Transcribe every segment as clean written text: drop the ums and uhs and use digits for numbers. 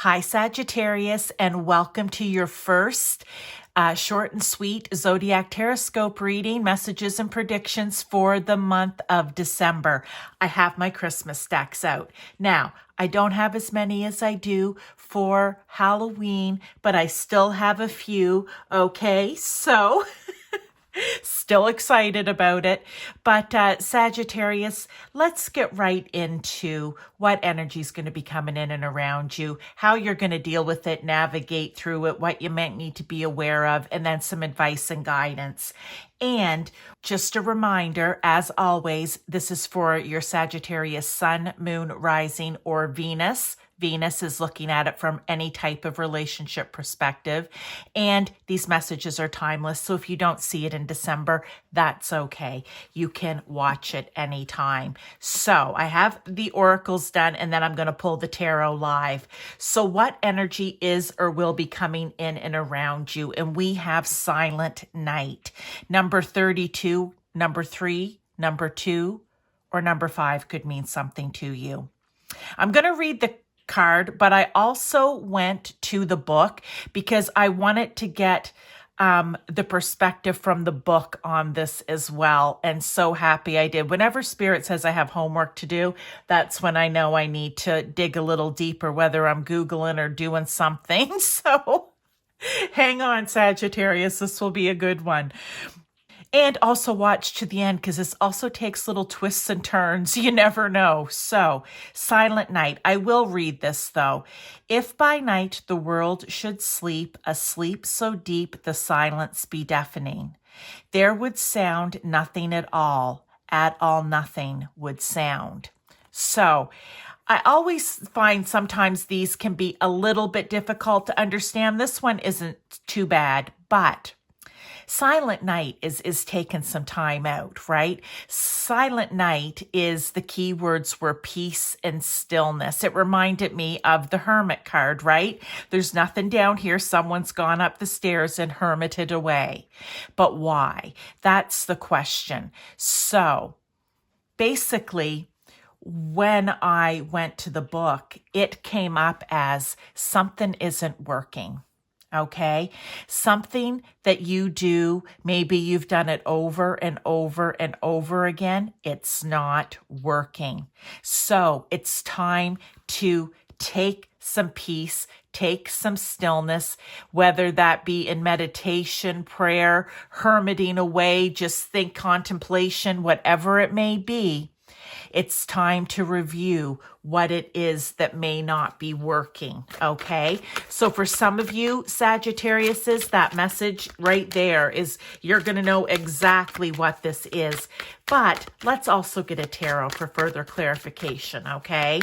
Hi, Sagittarius, and welcome to your first short and sweet Zodiac Teroscope reading, messages and predictions for the month of December. I have my Christmas stacks out. Now, I don't have as many as I do for Halloween, but I still have a few. Okay, so still excited about it. But Sagittarius, let's get right into what energy is going to be coming in and around you, how you're going to deal with it, navigate through it, what you might need to be aware of, and then some advice and guidance. And just a reminder, as always, this is for your Sagittarius sun, moon, rising, or Venus. Venus is looking at it from any type of relationship perspective. And these messages are timeless. So if you don't see it in December, that's okay. You can watch it anytime. So I have the oracles done, and then I'm going to pull the tarot live. So what energy is or will be coming in and around you? And we have Silent Night. Number 32, number 3, number 2, or number 5 could mean something to you. I'm going to read the card, but I also went to the book because I wanted to get the perspective from the book on this as well. And so happy I did. Whenever Spirit says I have homework to do, that's when I know I need to dig a little deeper, whether I'm Googling or doing something. So hang on, Sagittarius. This will be a good one. And also watch to the end because this also takes little twists and turns. You never know. So, Silent Night. I will read this though. If by night the world should sleep, a sleep so deep the silence be deafening, there would sound nothing at all nothing would sound. So, I always find sometimes these can be a little bit difficult to understand. This one isn't too bad, but Silent Night is taking some time out, right? Silent Night is the key words were peace and stillness. It reminded me of the Hermit card, right? There's nothing down here. Someone's gone up the stairs and hermited away. But why? That's the question. So basically, when I went to the book, it came up as something isn't working. Okay, something that you do, maybe you've done it over and over and over again, it's not working. So it's time to take some peace, take some stillness, whether that be in meditation, prayer, hermiting away, just think contemplation, whatever it may be. It's time to review what it is that may not be working, okay? So for some of you Sagittariuses, that message right there is you're going to know exactly what this is. But let's also get a tarot for further clarification, okay?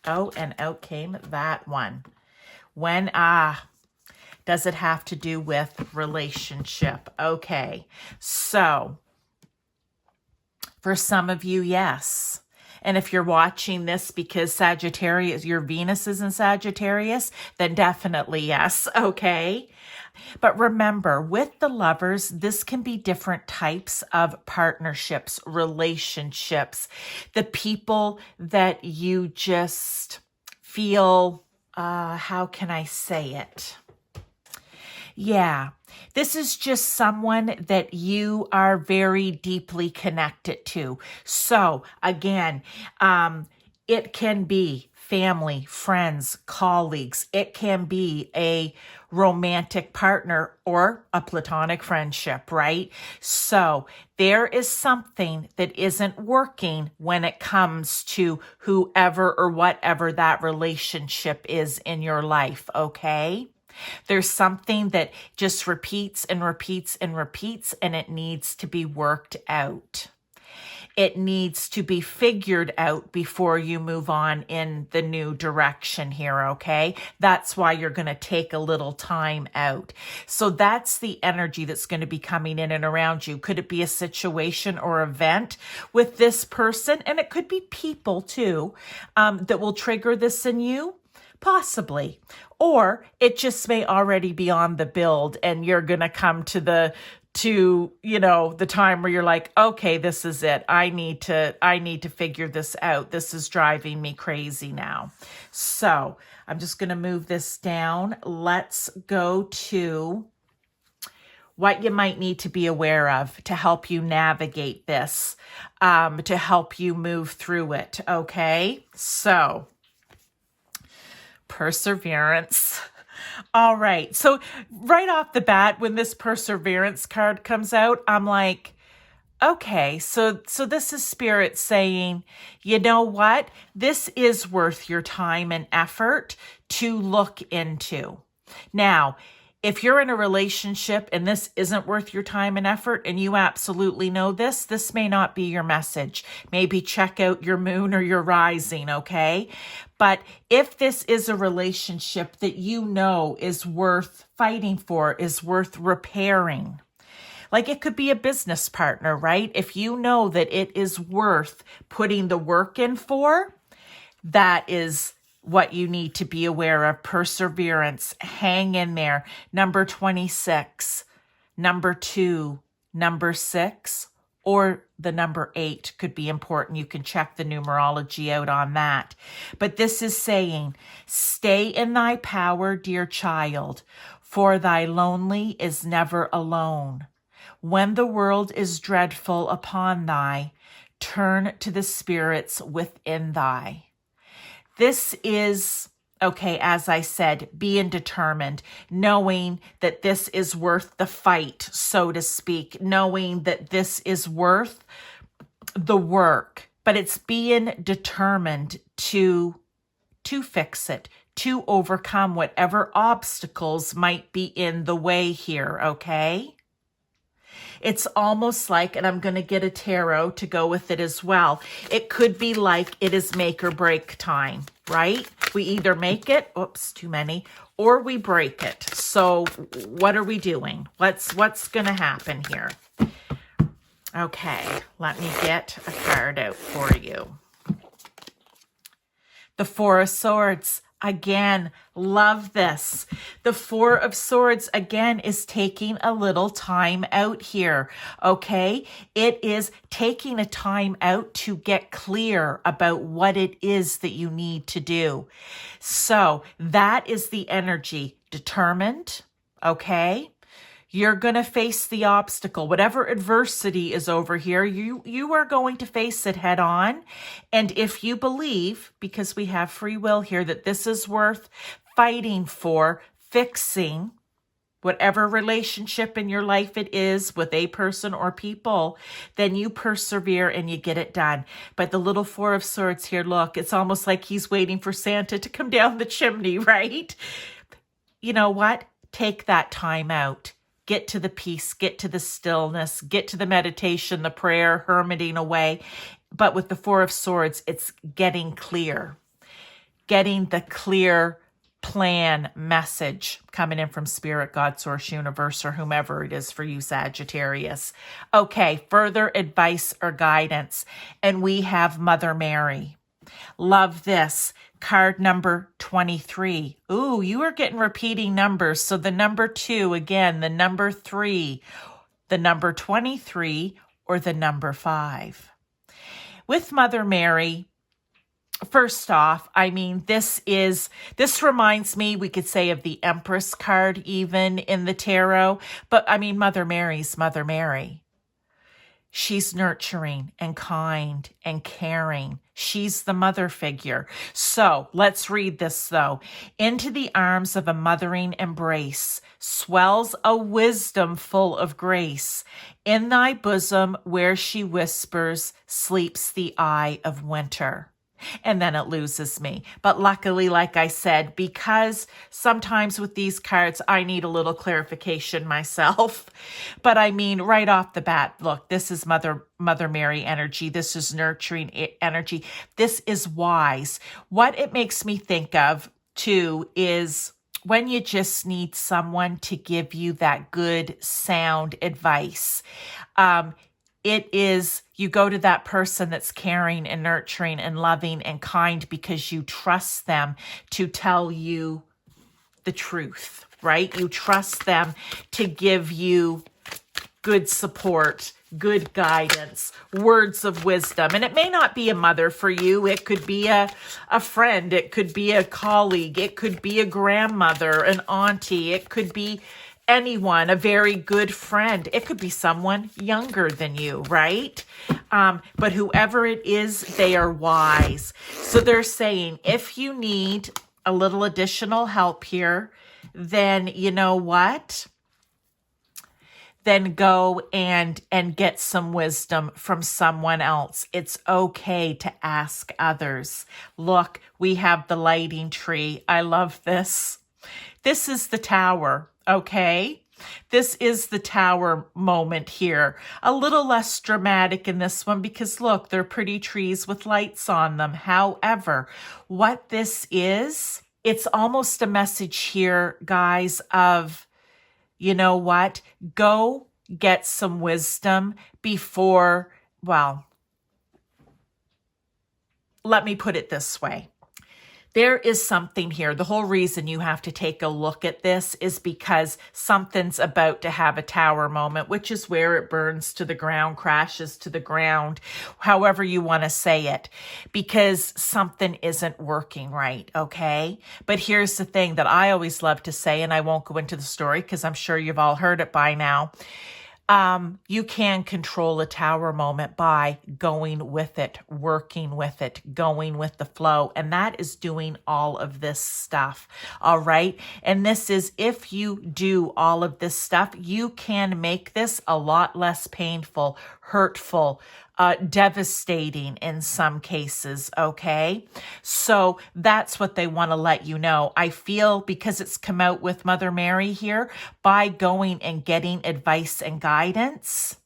Oh, and out came that one. When, does it have to do with relationship? Okay, so for some of you, yes. And if you're watching this because Sagittarius, your Venus is in Sagittarius, then definitely yes, okay? But remember, with the Lovers, this can be different types of partnerships, relationships, the people that you just feel, how can I say it? Yeah, this is just someone that you are very deeply connected to. So again, it can be family, friends, colleagues. It can be a romantic partner or a platonic friendship, right? So there is something that isn't working when it comes to whoever or whatever that relationship is in your life, okay? There's something that just repeats and repeats and repeats, and it needs to be worked out. It needs to be figured out before you move on in the new direction here, okay? That's why you're going to take a little time out. So that's the energy that's going to be coming in and around you. Could it be a situation or event with this person? And it could be people too, that will trigger this in you. Possibly. Or it just may already be on the build and you're going to come to to, the time where you're like, okay, this is it. I need to figure this out. This is driving me crazy now. So I'm just going to move this down. Let's go to what you might need to be aware of to help you navigate this, to help you move through it. Okay. So perseverance. All right. So right off the bat, when this perseverance card comes out, I'm like, okay, so this is Spirit saying, you know what? This is worth your time and effort to look into. Now, if you're in a relationship and this isn't worth your time and effort, and you absolutely know this may not be your message. Maybe check out your moon or your rising, okay? But if this is a relationship that you know is worth fighting for, is worth repairing, like it could be a business partner, right? If you know that it is worth putting the work in for, that is what you need to be aware of. Perseverance. Hang in there. Number 26, number 2, number 6, or the number 8 could be important. You can check the numerology out on that. But this is saying, stay in thy power, dear child, for thy lonely is never alone. When the world is dreadful upon thy, turn to the spirits within thy. This is, okay, as I said, being determined, knowing that this is worth the fight, so to speak, knowing that this is worth the work, but it's being determined to fix it, to overcome whatever obstacles might be in the way here, okay? It's almost like, and I'm going to get a tarot to go with it as well. It could be like it is make or break time, right? We either make it, oops, too many, or we break it. So what are we doing? What's going to happen here? Okay, let me get a card out for you. The Four of Swords. Again, love this. The Four of Swords, again, is taking a little time out here, okay? It is taking a time out to get clear about what it is that you need to do. So that is the energy. Determined, okay? You're going to face the obstacle. Whatever adversity is over here, you are going to face it head on. And if you believe, because we have free will here, that this is worth fighting for, fixing, whatever relationship in your life it is with a person or people, then you persevere and you get it done. But the little Four of Swords here, look, it's almost like he's waiting for Santa to come down the chimney, right? You know what? Take that time out. Get to the peace, get to the stillness, get to the meditation, the prayer, hermiting away. But with the Four of Swords, it's getting clear, getting the clear plan message coming in from Spirit, God, Source, Universe, or whomever it is for you, Sagittarius. Okay, further advice or guidance. And we have Mother Mary. Love this. Card number 23. Ooh, you are getting repeating numbers. So the number 2, again, the number 3, the number 23, or the number 5. With Mother Mary, first off, I mean, this reminds me, we could say, of the Empress card even in the tarot. But I mean, Mother Mary's Mother Mary. She's nurturing and kind and caring. She's the mother figure. So let's read this though. Into the arms of a mothering embrace swells a wisdom full of grace. In thy bosom where she whispers sleeps the eye of winter. And then it loses me. But luckily, like I said, because sometimes with these cards, I need a little clarification myself. But I mean, right off the bat, look, this is Mother Mary energy. This is nurturing energy. This is wise. What it makes me think of, too, is when you just need someone to give you that good, sound advice. It is, you go to that person that's caring and nurturing and loving and kind because you trust them to tell you the truth, right? You trust them to give you good support, good guidance, words of wisdom. And it may not be a mother for you. It could be a friend. It could be a colleague. It could be a grandmother, an auntie. It could be anyone, a very good friend. It could be someone younger than you, right? But whoever it is, they are wise. So they're saying, if you need a little additional help here, then you know what? Then go and get some wisdom from someone else. It's okay to ask others. Look, we have the lighting tree. I love this. This is the tower, okay? This is the tower moment here. A little less dramatic in this one because look, they're pretty trees with lights on them. However, what this is, it's almost a message here, guys, of, you know what? Go get some wisdom before, well, let me put it this way. There is something here. The whole reason you have to take a look at this is because something's about to have a tower moment, which is where it burns to the ground, crashes to the ground, however you want to say it, because something isn't working right, okay? But here's the thing that I always love to say, and I won't go into the story because I'm sure you've all heard it by now. You can control a tower moment by going with it, working with it, going with the flow. And that is doing all of this stuff. All right. And this is, if you do all of this stuff, you can make this a lot less painful, hurtful, devastating in some cases, okay? So that's what they want to let you know. I feel because it's come out with Mother Mary here, by going and getting advice and guidance,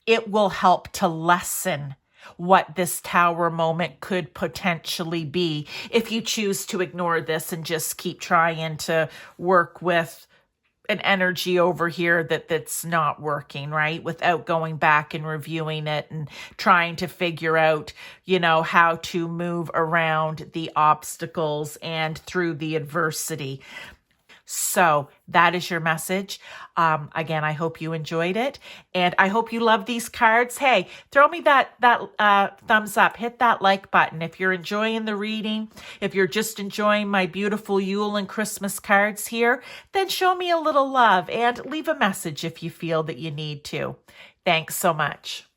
it will help to lessen what this tower moment could potentially be if you choose to ignore this and just keep trying to work with an energy over here that's not working, right? Without going back and reviewing it and trying to figure out, you know, how to move around the obstacles and through the adversity. So that is your message. Again, I hope you enjoyed it, and I hope you love these cards. Hey, throw me that thumbs up, hit that like button if you're enjoying the reading. If you're just enjoying my beautiful Yule and Christmas cards here, then show me a little love and leave a message if you feel that you need to. Thanks so much.